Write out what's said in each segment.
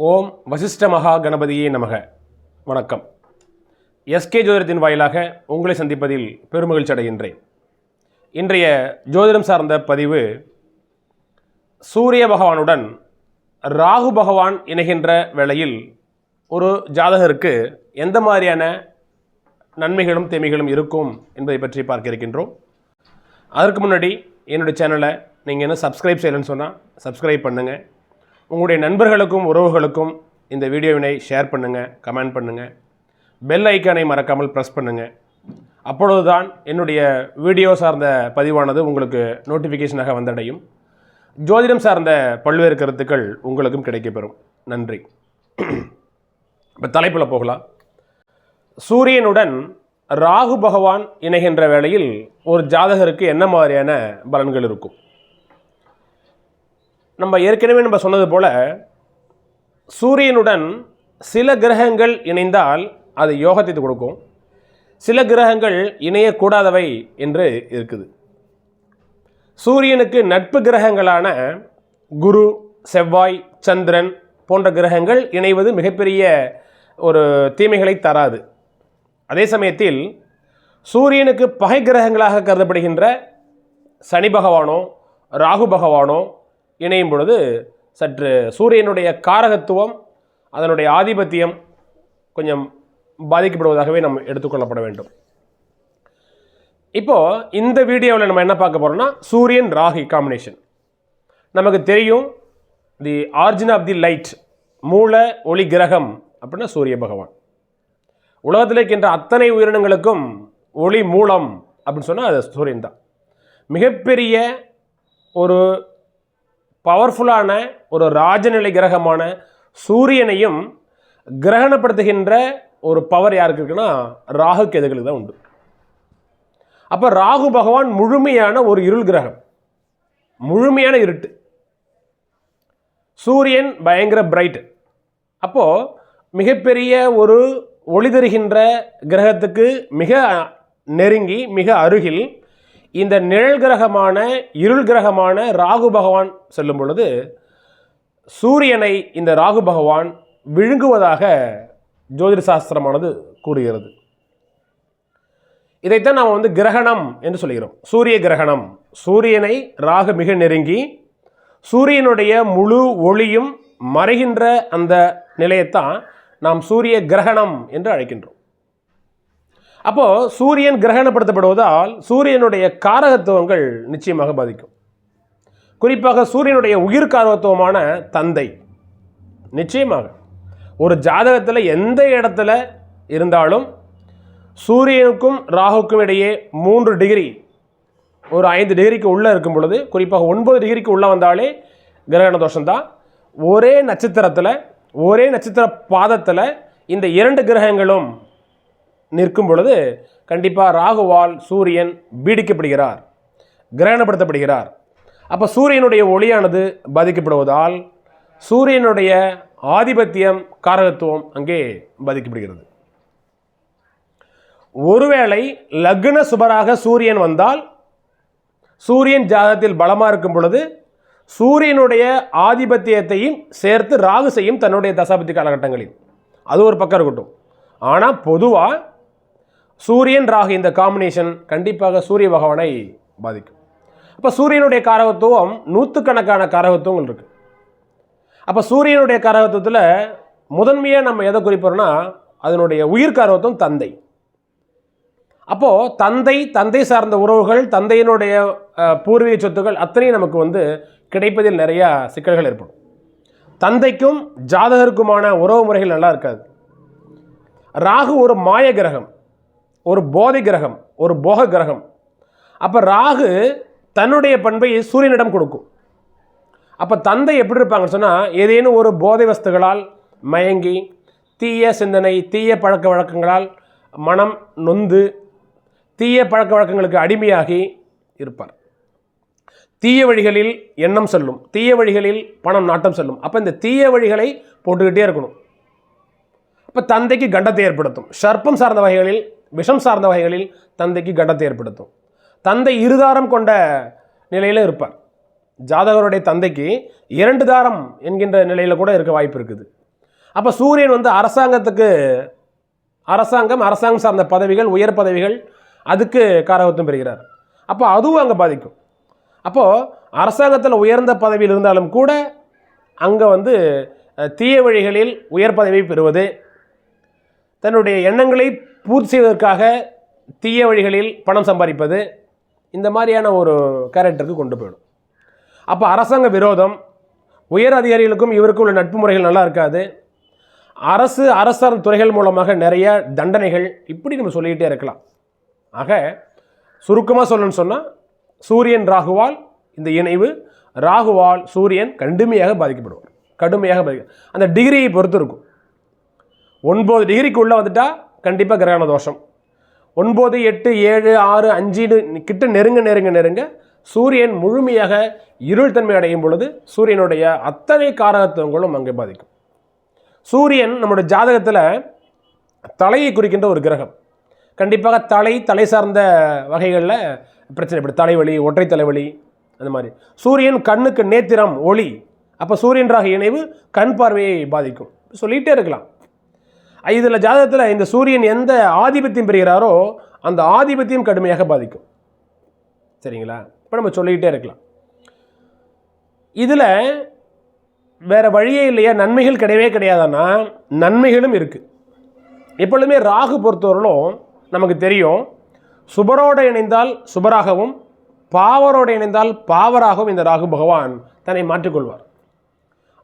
ஓம் வசிஷ்ட மகா கணபதியே நமக. வணக்கம். எஸ்கே ஜோதிடத்தின் வாயிலாக உங்களை சந்திப்பதில் பெருமகிழ்ச்சி அடைகின்றேன். இன்றைய ஜோதிடம் சார்ந்த பதிவு, சூரிய பகவானுடன் ராகு பகவான் இணைகின்ற வேளையில் ஒரு ஜாதகருக்கு எந்த மாதிரியான நன்மைகளும் தீமைகளும் இருக்கும் என்பதை பற்றி பார்க்க இருக்கின்றோம். அதற்கு முன்னாடி என்னுடைய சேனலை நீங்கள் என்ன சப்ஸ்கிரைப் செய்யலைன்னு சொன்னால் சப்ஸ்கிரைப் பண்ணுங்கள். உங்களுடைய நண்பர்களுக்கும் உறவுகளுக்கும் இந்த வீடியோவினை ஷேர் பண்ணுங்கள், கமெண்ட் பண்ணுங்கள். பெல் ஐக்கானை மறக்காமல் ப்ரெஸ் பண்ணுங்கள். அப்பொழுதுதான் என்னுடைய வீடியோ சார்ந்த பதிவானது உங்களுக்கு நோட்டிஃபிகேஷனாக வந்தடையும். ஜோதிடம் சார்ந்த பல்வேறு கருத்துக்கள் உங்களுக்கும் கிடைக்கப்பெறும். நன்றி. இப்போ தலைப்பில் போகலாம். சூரியனுடன் ராகு பகவான் இணைகின்ற வேளையில் ஒரு ஜாதகருக்கு என்ன மாதிரியான பலன்கள் இருக்கும்? நம்ம ஏற்கனவே சொன்னது போல், சூரியனுடன் சில கிரகங்கள் இணைந்தால் அது யோகத்தை கொடுக்கும், சில கிரகங்கள் இணையக்கூடாதவை என்று இருக்குது. சூரியனுக்கு நட்பு கிரகங்களான குரு, செவ்வாய், சந்திரன் போன்ற கிரகங்கள் இணைவது மிகப்பெரிய ஒரு தீமைகளை தராது. அதே சமயத்தில் சூரியனுக்கு பகை கிரகங்களாக கருதப்படுகின்ற சனி பகவானோ ராகு பகவானோ இணையும் பொழுது சற்று சூரியனுடைய காரகத்துவம், அதனுடைய ஆதிபத்தியம் கொஞ்சம் பாதிக்கப்படுவதாகவே நம்ம எடுத்துக்கொள்ளப்பட வேண்டும். இப்போது இந்த வீடியோவில் நம்ம என்ன பார்க்க போகிறோம்னா, சூரியன் ராகு காம்பினேஷன். நமக்கு தெரியும், தி ஆரிஜின் ஆஃப் தி லைட், மூல ஒளி கிரகம் அப்படின்னா சூரிய பகவான். உலகத்தில் இருக்கின்ற அத்தனை உயிரினங்களுக்கும் ஒளி மூலம் அப்படின்னு சொன்னால் அது சூரியன் தான். மிகப்பெரிய ஒரு பவர்ஃபுல்லான ஒரு ராஜநிலை கிரகமான சூரியனையும் கிரகணப்படுத்துகின்ற ஒரு பவர் யாருக்கு இருக்குன்னா ராகு கேதுகளுக்கு தான் உண்டு. அப்போ ராகு பகவான் முழுமையான ஒரு இருள் கிரகம், முழுமையான இருட்டு. சூரியன் பயங்கர பிரைட். அப்போது மிகப்பெரிய ஒரு ஒளி தருகின்ற கிரகத்துக்கு மிக நெருங்கி மிக அருகில் இந்த நிழல் கிரகமான இருள் கிரகமான ராகு பகவான் செல்லும் பொழுது சூரியனை இந்த ராகு பகவான் விழுங்குவதாக ஜோதிட சாஸ்திரமானது கூறுகிறது. இதைத்தான் நாம் கிரகணம் என்று சொல்கிறோம். சூரிய கிரகணம். சூரியனை ராகு மிக நெருங்கி சூரியனுடைய முழு ஒளியும் மறைகின்ற அந்த நிலையத்தான் நாம் சூரிய கிரகணம் என்று அழைக்கின்றோம். அப்போது சூரியன் கிரகணப்படுத்தப்படுவதால் சூரியனுடைய காரகத்துவங்கள் நிச்சயமாக பாதிக்கும். குறிப்பாக சூரியனுடைய உயிர் காரகத்துவமான தந்தை. நிச்சயமாக ஒரு ஜாதகத்தில் எந்த இடத்துல இருந்தாலும் சூரியனுக்கும் ராகுக்கும் இடையே 3 டிகிரி, ஒரு 5 டிகிரிக்கு உள்ளே இருக்கும் பொழுது, குறிப்பாக 9 டிகிரிக்கு உள்ளே வந்தாலே கிரகண தோஷம்தான். ஒரே நட்சத்திரத்தில், ஒரே நட்சத்திர பாதத்தில் இந்த 2 கிரகங்களும் நிற்கும் பொழுது கண்டிப்பாக ராகுவால் சூரியன் பீடிக்கப்படுகிறார், கிரகணப்படுத்தப்படுகிறார். அப்போ சூரியனுடைய ஒளியானது பாதிக்கப்படுவதால் சூரியனுடைய ஆதிபத்தியம், காரகத்துவம் அங்கே பாதிக்கப்படுகிறது. ஒருவேளை லக்ன சுபராக சூரியன் வந்தால், சூரியன் ஜாதகத்தில் பலமாக இருக்கும் பொழுது சூரியனுடைய ஆதிபத்தியத்தையும் சேர்த்து ராகு செய்யும் தன்னுடைய தசாபத்தி காலகட்டங்களில். அது ஒரு பக்கம் இருக்கட்டும். ஆனால் பொதுவாக சூரியன் ராகு இந்த காம்பினேஷன் கண்டிப்பாக சூரிய பகவானை பாதிக்கும். அப்போ சூரியனுடைய காரகத்துவம் நூற்றுக்கணக்கான காரகத்துவங்கள் இருக்குது. அப்போ சூரியனுடைய காரகத்துவத்தில் முதன்மையாக நம்ம எதை குறிப்போம்னா அதனுடைய உயிர் காரகத்துவம் தந்தை. அப்போது தந்தை சார்ந்த உறவுகள், தந்தையினுடைய பூர்வீக சொத்துக்கள் அத்தனையும் நமக்கு கிடைப்பதில் நிறையா சிக்கல்கள் ஏற்படும். தந்தைக்கும் ஜாதகருக்குமான உறவு முறைகள் நல்லா இருக்காது. ராகு ஒரு மாய கிரகம், ஒரு போதை கிரகம், ஒரு போக கிரகம். அப்போ ராகு தன்னுடைய பண்பை சூரியனிடம் கொடுக்கும். அப்போ தந்தை எப்படி இருப்பாங்கன்னு சொன்னால், ஏதேனும் ஒரு போதை வஸ்துகளால் மயங்கி தீய சிந்தனை, தீய பழக்க வழக்கங்களால் மனம் நொந்து தீய பழக்க வழக்கங்களுக்கு அடிமையாகி இருப்பார். தீய வழிகளில் எண்ணம் செல்லும், தீய வழிகளில் பணம் நாட்டம் செல்லும். அப்போ இந்த தீய வழிகளை போட்டுக்கிட்டே இருக்கணும். இப்போ தந்தைக்கு கண்டத்தை ஏற்படுத்தும். சர்ப்பம் சார்ந்த வகைகளில், விஷம் சார்ந்த வகைகளில் தந்தைக்கு கண்டத்தை ஏற்படுத்தும். தந்தை இருதாரம் கொண்ட நிலையில் இருப்பார். ஜாதகருடைய தந்தைக்கு 2 தாரம் என்கின்ற நிலையில் கூட இருக்க வாய்ப்பு இருக்குது. அப்போ சூரியன் வந்து அரசாங்கம் சார்ந்த பதவிகள், உயர் பதவிகள், அதுக்கு காரகத்துவம் பெறுகிறார். அப்போ அதுவும் அங்கே பாதிக்கும். அப்போது அரசாங்கத்தில் உயர்ந்த பதவியில் இருந்தாலும் கூட அங்கே வந்து தீய வழிகளில் உயர் பதவி பெறுவது, தன்னுடைய எண்ணங்களை பூர்த்தி செய்வதற்காக தீய வழிகளில் பணம் சம்பாதிப்பது, இந்த மாதிரியான ஒரு கேரக்டருக்கு கொண்டு போயிடும். அப்போ அரசாங்க விரோதம், உயர் அதிகாரிகளுக்கும் இவருக்கும் உள்ள நட்பு முறைகள் நல்லா இருக்காது, அரசார்ந்த துறைகள் மூலமாக நிறைய தண்டனைகள், இப்படி நம்ம சொல்லிக்கிட்டே இருக்கலாம். ஆக சுருக்கமாக சொல்லணும்னு சொன்னால் சூரியன் ராகுவால் இந்த இணைவு, ராகுவால் சூரியன் கடுமையாக பாதிக்கப்படுவார். அந்த டிகிரியை பொறுத்து இருக்கும். 9 டிகிரிக்கு உள்ளே வந்துட்டால் கண்டிப்பாக கிரகண தோஷம். 9, 8, 7, 6, 5 கிட்ட நெருங்க சூரியன் முழுமையாக இருள் தன்மை அடையும் பொழுது சூரியனுடைய அத்தனை காரகத்துவங்களும் அங்கே பாதிக்கும். சூரியன் நம்முடைய ஜாதகத்தில் தலையை குறிக்கின்ற ஒரு கிரகம். கண்டிப்பாக தலை சார்ந்த வகைகளில் பிரச்சனை, இப்படி தலைவலி, ஒற்றை தலைவலி, அந்த மாதிரி. சூரியன் கண்ணுக்கு நேத்திரம், ஒளி. அப்போ சூரியன் ராகு இணைவு கண் பார்வையை பாதிக்கும். சொல்லிகிட்டே இருக்கலாம். இதில் ஜாதகத்தில் இந்த சூரியன் எந்த ஆதிபத்தியம் பெறுகிறாரோ அந்த ஆதிபத்தியம் கடுமையாக பாதிக்கும். சரிங்களா? இப்போ நம்ம சொல்லிக்கிட்டே இருக்கலாம். இதில் வேறு வழியே இல்லையா, நன்மைகள் கிடையவே கிடையாதுன்னா நன்மைகளும் இருக்குது. எப்பொழுதுமே ராகு பொறுத்தவரையிலும் நமக்கு தெரியும், சுபரோடு இணைந்தால் சுபராகவும் பாவரோடு இணைந்தால் பாவராகவும் இந்த ராகு பகவான் தன்னை மாற்றிக்கொள்வார்.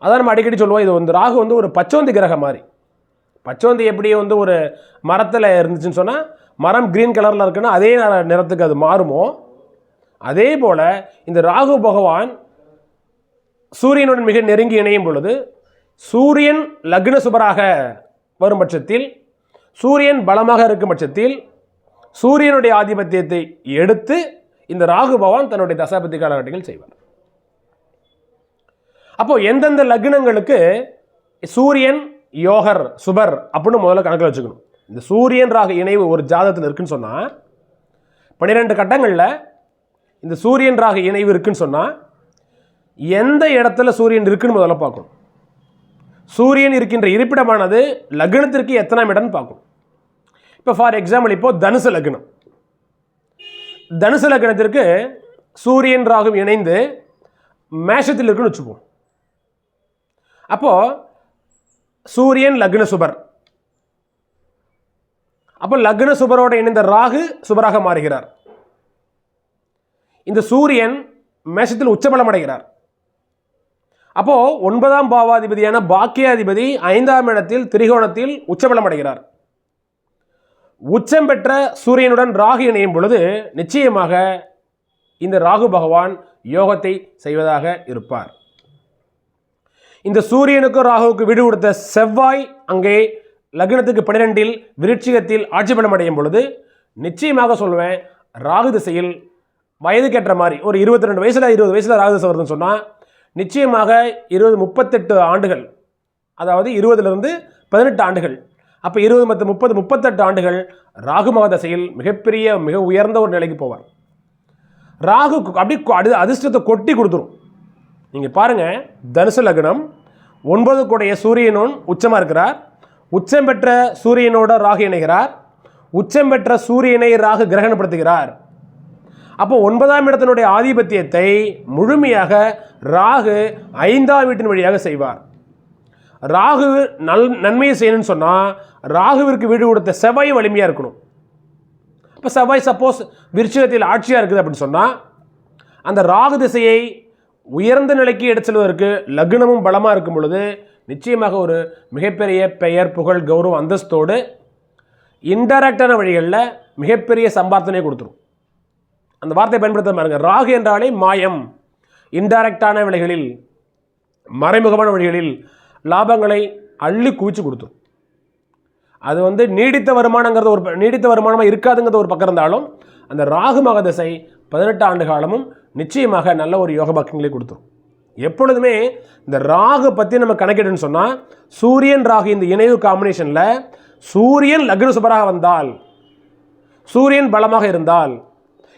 அதான் நம்ம அடிக்கடி சொல்லுவோம், இது வந்து ராகு வந்து ஒரு பச்சோந்தி கிரகம் மாதிரி. பச்சோந்தி எப்படி வந்து ஒரு மரத்தில் இருந்துச்சுன்னு சொன்னால், மரம் க்ரீன் கலரில் இருக்குன்னா அதே நிறத்துக்கு அது மாறுமோ, அதே போல் இந்த ராகு பகவான் சூரியனுடன் மிக நெருங்கி இணையும் பொழுது, சூரியன் லக்ன சுபராக வரும் பட்சத்தில், சூரியன் பலமாக இருக்கும் பட்சத்தில், சூரியனுடைய ஆதிபத்தியத்தை எடுத்து இந்த ராகு பகவான் தன்னுடைய தசாபதி காலகட்டங்கள் செய்வார். அப்போ எந்தெந்த லக்னங்களுக்கு சூரியன் யோகர் சுபர் அப்படின்னு முதல்ல கணக்கில் வச்சுக்கணும். இந்த சூரியன் ராகு இணைவு ஒரு ஜாதகத்தில் இருக்குன்னு சொன்னால் 12 கட்டங்களில் இந்த சூரியன் ராகு இணைவு இருக்குன்னு சொன்னால் எந்த இடத்துல சூரியன் இருக்குன்னு முதல்ல பார்க்கணும். சூரியன் இருக்கின்ற இருப்பிடமானது லக்னத்திற்கு எத்தனாம் இடம்னு பார்க்கணும். இப்போ ஃபார் எக்ஸாம்பிள், இப்போ தனுசு லக்னத்திற்கு சூரியன் ராகு இணைந்து மேஷத்தில் இருக்குன்னு வச்சுப்போம். அப்போது சூரியன் லக்ன சுபர், அப்போ லக்ன சுபரோடு இணைந்த ராகு சுபராக மாறுகிறார். இந்த சூரியன் மேஷத்தில் உச்சபலம் அடைகிறார். அப்போ 9ஆம் பாவாதிபதியான பாக்கியாதிபதி 5ஆம் இடத்தில் திரிகோணத்தில் உச்சபலம் அடைகிறார். உச்சம் பெற்ற சூரியனுடன் ராகு இணையும் பொழுது நிச்சயமாக இந்த ராகு பகவான் யோகத்தை செய்வதாக இருப்பார். இந்த சூரியனுக்கு ராகுவுக்கு வீடு கொடுத்த செவ்வாய் அங்கே லக்னத்துக்கு 12இல் விருட்சிகத்தில் ஆட்சி பலம் அடையும் பொழுது நிச்சயமாக சொல்லுவேன், ராகு திசையில் வயதுக்கேற்ற மாதிரி ஒரு 22 வயசில் 20 வயசில் ராகு திசை வருதுன்னு சொன்னால் நிச்சயமாக 38 ஆண்டுகள், அதாவது 20லிருந்து 18 ஆண்டுகள், அப்போ 20 மற்றும் 30 38 ஆண்டுகள் ராகு மக தசையில் மிக உயர்ந்த ஒரு நிலைக்கு போவார். ராகு அப்படி அதிர்ஷ்டத்தை கொட்டி கொடுத்துரும். நீங்கள் பாருங்கள், தனுசு லக்னம் 9 கூடைய சூரியனும் உச்சமாக இருக்கிறார். உச்சம் பெற்ற சூரியனோட ராகு இணைகிறார். உச்சம் பெற்ற சூரியனை ராகு கிரகணப்படுத்துகிறார். அப்போ 9ஆம் இடத்தினுடைய ஆதிபத்தியத்தை முழுமையாக ராகு 5ஆம் வீட்டின் வழியாக செய்வார். ராகு நன்மையை செய்யணும்னு சொன்னால் ராகுவிற்கு வீடு கொடுத்த செவ்வாய் வலிமையாக இருக்கணும். இப்போ செவ்வாய் சப்போஸ் விருச்சிகத்தில் ஆட்சியாக இருக்குது அப்படின்னு சொன்னால் அந்த ராகு திசையை உயர்ந்த நிலைக்கு எடுத்து செல்வதற்கு லக்னமும் பலமாக இருக்கும் பொழுது நிச்சயமாக ஒரு மிகப்பெரிய பெயர், புகழ், கௌரவம், அந்தஸ்தோடு இன்டைரக்டான வழிகளில் மிகப்பெரிய சம்பார்த்தனை கொடுத்துரும். அந்த வார்த்தையை பயன்படுத்த பாருங்க. ராகு என்றாலே மாயம், இன்டைரக்டான வழிகளில், மறைமுகமான வழிகளில் லாபங்களை அள்ளி குவிச்சு கொடுத்துரும். அது வந்து நீடித்த வருமானமாக இருக்காதுங்கிறது ஒரு பக்கம் இருந்தாலும் அந்த ராகு மக திசை 18 ஆண்டு காலமும் நிச்சயமாக நல்ல ஒரு யோக பாக்கியங்களை கொடுத்துரும். எப்பொழுதுமே இந்த ராகு பற்றி நம்ம கணக்கிடுன்னு சொன்னால் சூரியன் ராகு இந்த இணைவு காம்பினேஷனில் சூரியன் லக்ன சுபராக வந்தால், சூரியன் பலமாக இருந்தால்,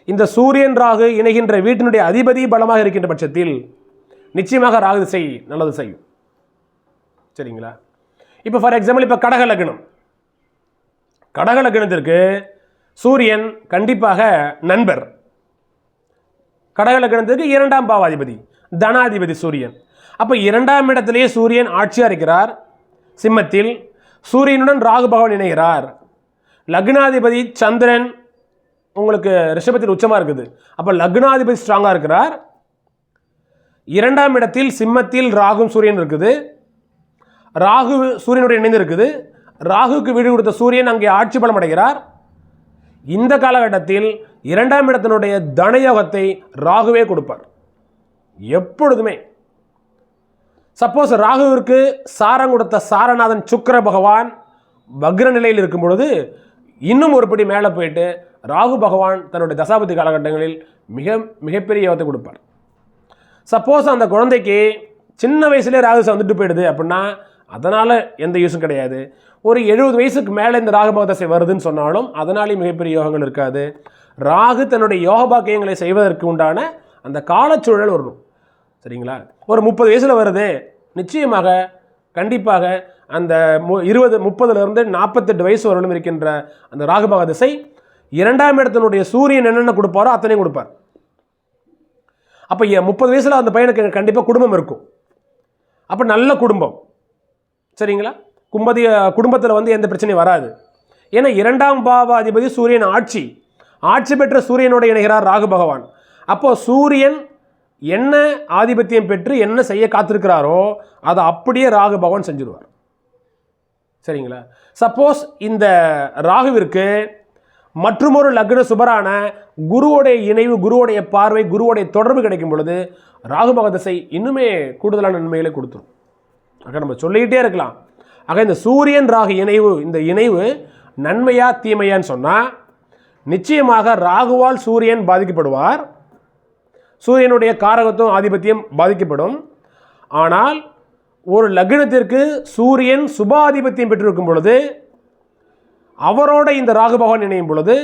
இந்த சூரியன் ராகு இணைகின்ற வீட்டினுடைய அதிபதி பலமாக இருக்கின்ற பட்சத்தில் நிச்சயமாக ராகு திசை நல்லது செய்யும். சரிங்களா? இப்போ ஃபார் எக்ஸாம்பிள் இப்போ கடக லக்னம், கடக லக்னத்திற்கு சூரியன் கண்டிப்பாக நண்பர். கடக லக்னத்திற்கு 2ஆம் பாவாதிபதி, தனாதிபதி சூரியன். அப்போ 2ஆம் இடத்திலேயே சூரியன் ஆட்சியாக இருக்கிறார். சிம்மத்தில் சூரியனுடன் ராகு பகவான் இணைகிறார். லக்னாதிபதி சந்திரன் உங்களுக்கு ரிஷபத்தில் உச்சமாக இருக்குது. அப்போ லக்னாதிபதி ஸ்ட்ராங்காக இருக்கிறார். 2ஆம் இடத்தில் சிம்மத்தில் ராகும் சூரியன் இருக்குது. ராகு சூரியனுடைய இணைந்து இருக்குது. ராகுக்கு வீடு கொடுத்த சூரியன் அங்கே ஆட்சி பலம் அடைகிறார். இந்த காலகட்டத்தில் 2ஆம் இடத்தினுடைய தனயோகத்தை ராகுவே கொடுப்பார் எப்பொழுதுமே. சப்போஸ் ராகுவிற்கு சாரம் கொடுத்த சாரநாதன் சுக்கிர பகவான் வக்ர நிலையில் இருக்கும் பொழுது இன்னும் ஒரு படி மேலே போயிட்டு ராகு பகவான் தன்னுடைய தசாபதி காலகட்டங்களில் மிகப்பெரிய யோகத்தை கொடுப்பார். சப்போஸ் அந்த குழந்தைக்கு சின்ன வயசுலேயே ராகு வந்துட்டு போயிடுது அப்படின்னா அதனால் எந்த யூஸும் கிடையாது. ஒரு 70 வயசுக்கு மேலே இந்த ராகு பகதசை வருதுன்னு சொன்னாலும் அதனாலேயும் மிகப்பெரிய யோகங்கள் இருக்காது. ராகு தன்னுடைய யோக பாக்கியங்களை செய்வதற்கு உண்டான அந்த காலச்சூழல் வரணும். சரிங்களா? ஒரு 30 வயசில் வருது, நிச்சயமாக கண்டிப்பாக அந்த 30லிருந்து 48 வயசு வரலும் இருக்கின்ற அந்த ராகு பகதசை 2ஆம் இடத்தினுடைய சூரியன் என்னென்ன கொடுப்பாரோ அத்தனையும் கொடுப்பார். அப்போ 30 வயசில் அந்த பையனுக்கு கண்டிப்பாக குடும்பம் இருக்கும். அப்போ நல்ல குடும்பம். சரிங்களா? குடும்பத்தில் எந்த பிரச்சனையும் வராது. ஏன்னா 2ஆம் பாவாதிபதி சூரியன் ஆட்சி பெற்ற சூரியனோடு இணைகிறார் ராகு பகவான். அப்போ சூரியன் என்ன ஆதிபத்தியம் பெற்று என்ன செய்ய காத்திருக்கிறாரோ அதை அப்படியே ராகு பகவான் செஞ்சிருவார். சரிங்களா? சப்போஸ் இந்த ராகுவிற்கு மற்றொரு லக்ன சுபரான குருவோடைய இணைவு, குருவோடைய பார்வை, குருவோடைய தொடர்பு கிடைக்கும் பொழுது ராகு பகதசை இன்னுமே கூடுதலான நன்மைகளை கொடுத்துரும். ஆக நம்ம சொல்லிக்கிட்டே இருக்கலாம். ஆக இந்த சூரியன் ராகு இணைவு, இந்த இணைவு நன்மையா தீமையான்னு சொன்னால் நிச்சயமாக ராகுவால் சூரியன் பாதிக்கப்படுவார். சூரியனுடைய காரகத்துவம் ஆதிபத்தியம் பாதிக்கப்படும். ஆனால் ஒரு லக்னத்திற்கு சூரியன் சுபாதிபத்தியம் பெற்றிருக்கும் பொழுது அவரோட இந்த ராகு பகவான் இணையும் பொழுது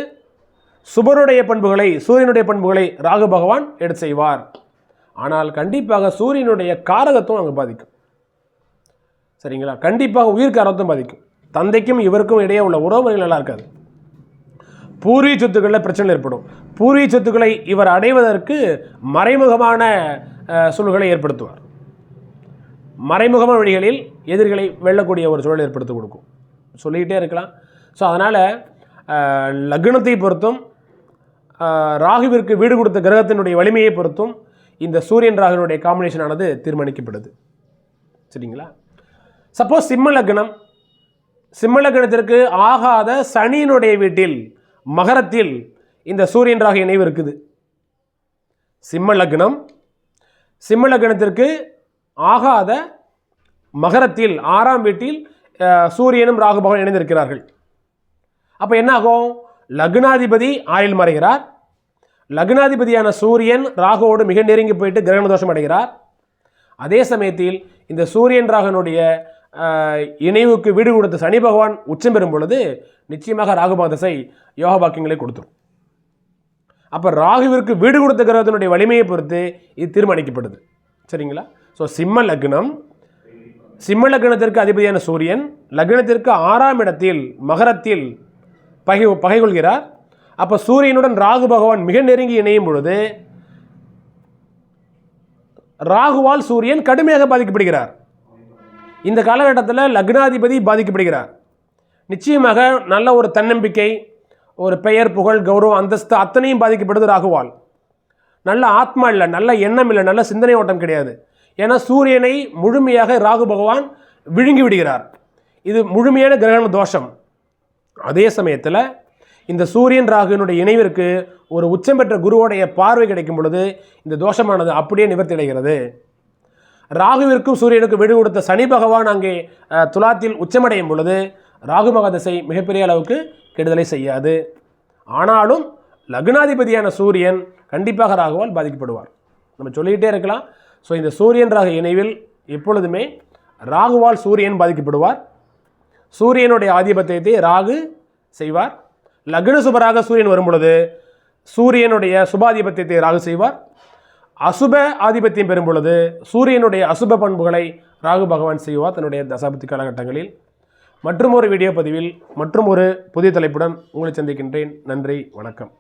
சுபருடைய பண்புகளை, சூரியனுடைய பண்புகளை ராகு பகவான் எடுத்து செய்வார். ஆனால் கண்டிப்பாக சூரியனுடைய காரகத்துவம் அங்கே பாதிக்கும். சரிங்களா? கண்டிப்பாக உயிர் காரகத்துவம் பாதிக்கும். தந்தைக்கும் இவருக்கும் இடையே உள்ள உறவுகள் நல்லா இருக்காது. பூர்வீக சொத்துக்களில் பிரச்சனை ஏற்படும். பூர்வீக சொத்துக்களை இவர் அடைவதற்கு மறைமுகமான சூழல்களை ஏற்படுத்துவார். மறைமுகமான வழிகளில் எதிரிகளை வெல்லக்கூடிய ஒரு சூழலை ஏற்படுத்தி கொடுக்கும். சொல்லிக்கிட்டே இருக்கலாம். ஸோ அதனால் லக்னத்தை பொறுத்தும் ராகுவிற்கு வீடு கொடுத்த கிரகத்தினுடைய வலிமையை பொறுத்தும் இந்த சூரியன் ராகுனுடைய காம்பினேஷனானது தீர்மானிக்கப்படுது. சரிங்களா? சப்போஸ் சிம்ம லக்னத்திற்கு ஆகாத சனியினுடைய வீட்டில் மகரத்தில் இந்த சூரியன் ராகு இணைவு இருக்குது. சிம்ம லக்னத்திற்கு ஆகாத மகரத்தில் 6ஆம் வீட்டில் சூரியனும் ராகு பகவான் இணைந்திருக்கிறார்கள். அப்போ என்ன ஆகும்? லக்னாதிபதி ஆயுள் மறைகிறார். லக்னாதிபதியான சூரியன் ராகுவோடு மிக நெருங்கி போயிட்டு கிரகண தோஷம் அடைகிறார். அதே சமயத்தில் இந்த சூரியன் ராகனுடைய இணைவுக்கு வீடு கொடுத்த சனி பகவான் உச்சம் பெறும் பொழுது நிச்சயமாக ராகு பகதசை யோக பாக்கியங்களை கொடுத்துரும். அப்போ ராகுவிற்கு வீடு கொடுத்த கிரகத்தினுடைய வலிமையை பொறுத்து இது தீர்மானிக்கப்படுது. சரிங்களா? ஸோ சிம்ம லக்னத்திற்கு அதிபதியான சூரியன் லக்னத்திற்கு 6ஆம் இடத்தில் மகரத்தில் பகை கொள்கிறார். அப்போ சூரியனுடன் ராகு பகவான் மிக நெருங்கி இணையும் பொழுது ராகுவால் சூரியன் கடுமையாக பாதிக்கப்படுகிறார். இந்த காலகட்டத்தில் லக்னாதிபதி பாதிக்கப்படுகிறார். நிச்சயமாக நல்ல ஒரு தன்னம்பிக்கை, ஒரு பெயர், புகழ், கௌரவம், அந்தஸ்து அத்தனையும் பாதிக்கப்படுது ராகுவால். நல்ல ஆத்மா இல்லை, நல்ல எண்ணம் இல்லை, நல்ல சிந்தனை ஓட்டம் கிடையாது. ஏன்னா சூரியனை முழுமையாக ராகு பகவான் விழுங்கி விடுகிறார். இது முழுமையான கிரகண தோஷம். அதே சமயத்தில் இந்த சூரியன் ராகுனுடைய இணைவிற்கு ஒரு உச்சம் பெற்ற குருவோடைய பார்வை கிடைக்கும் பொழுது இந்த தோஷமானது அப்படியே நிவர்த்தி அடைகிறது. ராகுவிற்கும் சூரியனுக்கும் வீடு கொடுத்த சனி பகவான் அங்கே துலாத்தில் உச்சமடையும் பொழுது ராகு மகதசை மிகப்பெரிய அளவுக்கு கெடுதலை செய்யாது. ஆனாலும் லக்னாதிபதியான சூரியன் கண்டிப்பாக ராகுவால் பாதிக்கப்படுவார். நம்ம சொல்லிக்கிட்டே இருக்கலாம். ஸோ இந்த சூரியன் ராகு இணைவில் எப்பொழுதுமே ராகுவால் சூரியன் பாதிக்கப்படுவார். சூரியனுடைய ஆதிபத்தியத்தை ராகு செய்வார். லக்ன சுபராக சூரியன் வரும் பொழுது சூரியனுடைய சுபாதிபத்தியத்தை ராகு செய்வார். அசுப ஆதிபத்தியம் பெறும் பொழுது சூரியனுடைய அசுப பண்புகளை ராகு பகவான் செய்வார் தன்னுடைய தசாபத்தி காலகட்டங்களில். மற்றும் ஒரு வீடியோ பதிவில் மற்றும் ஒரு புதிய தலைப்புடன் உங்களை சந்திக்கின்றேன். நன்றி, வணக்கம்.